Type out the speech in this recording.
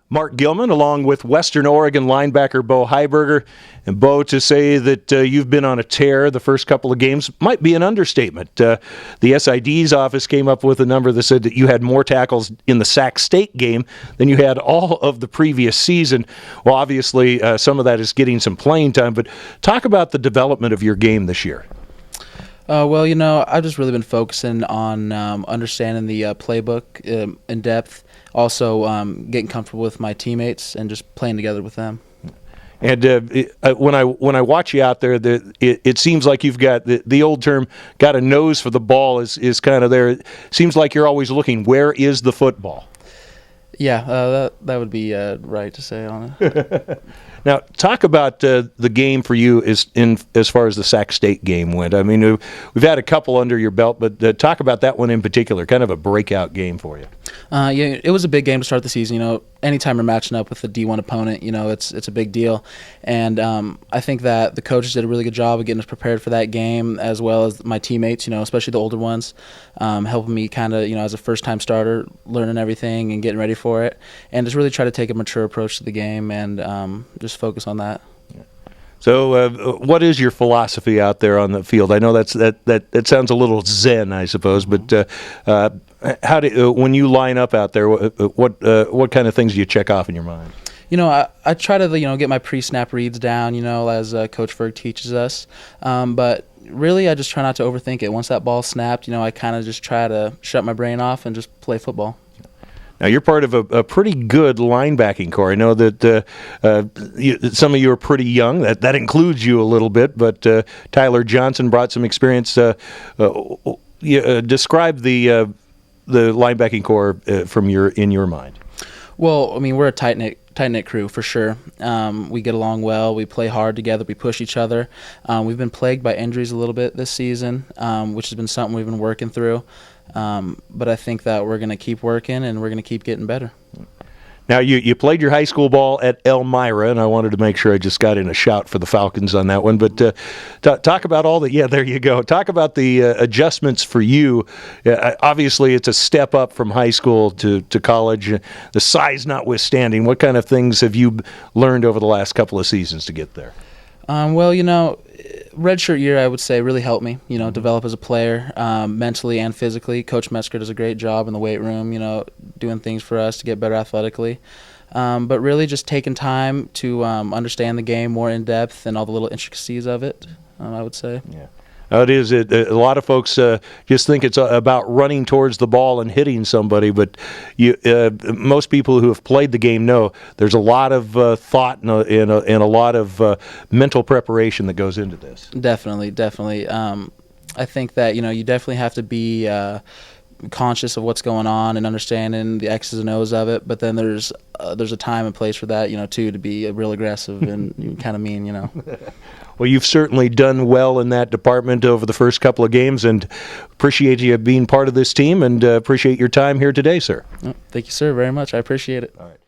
Mark Gilman, along with Western Oregon linebacker Bo Highberger. And Bo, to say that you've been on a tear the first couple of games might be an understatement. The SID's office came up with a number that said that you had more tackles in the Sac State game than you had all of the previous season. Well, obviously, some of that is getting some playing time, but talk about the development of your game this year. I've just really been focusing on understanding the playbook in depth, also getting comfortable with my teammates and just playing together with them. And when I watch you out there, it seems like you've got the old term, got a nose for the ball is kind of there. It seems like you're always looking, where is the football? Yeah, that would be right to say on it. Now, talk about the game for you as far as the Sac State game went. I mean, we've had a couple under your belt, but talk about that one in particular, kind of a breakout game for you. It was a big game to start the season. Anytime you're matching up with a D1 opponent, it's a big deal. And I think that the coaches did a really good job of getting us prepared for that game, as well as my teammates, especially the older ones, helping me kind of, as a first-time starter, learning everything and getting ready for it. And just really try to take a mature approach to the game and just focus on that. So, what is your philosophy out there on the field? I know that sounds a little zen, I suppose, but when you line up out there, what kind of things do you check off in your mind? I try to get my pre-snap reads down, as Coach Berg teaches us, but really I just try not to overthink it. Once that ball's snapped, I kind of just try to shut my brain off and just play football. Now, you're part of a pretty good linebacking core. I know that some of you are pretty young. That includes you a little bit, but Tyler Johnson brought some experience. Describe the linebacking core in your mind. Well, we're a tight-knit crew for sure. We get along well. We play hard together. We push each other. We've been plagued by injuries a little bit this season, which has been something we've been working through. But I think that we're going to keep working and we're going to keep getting better. Now, you played your high school ball at Elmira, and I wanted to make sure I just got in a shout for the Falcons on that one. But talk about all the – yeah, there you go. Talk about the adjustments for you. Obviously, it's a step up from high school to college, the size notwithstanding. What kind of things have you learned over the last couple of seasons to get there? Redshirt year, I would say, really helped me, develop as a player, mentally and physically. Coach Metzger does a great job in the weight room, doing things for us to get better athletically. But really just taking time to understand the game more in depth and all the little intricacies of it, I would say. Yeah. It is. A lot of folks just think it's about running towards the ball and hitting somebody, but most people who have played the game know there's a lot of thought and a lot of mental preparation that goes into this. Definitely. I think that you definitely have to be conscious of what's going on and understanding the X's and O's of it, but then there's a time and place for that, too, to be real aggressive and kind of mean, Well, you've certainly done well in that department over the first couple of games, and appreciate you being part of this team, and appreciate your time here today, sir. Thank you, sir, very much. I appreciate it. All right.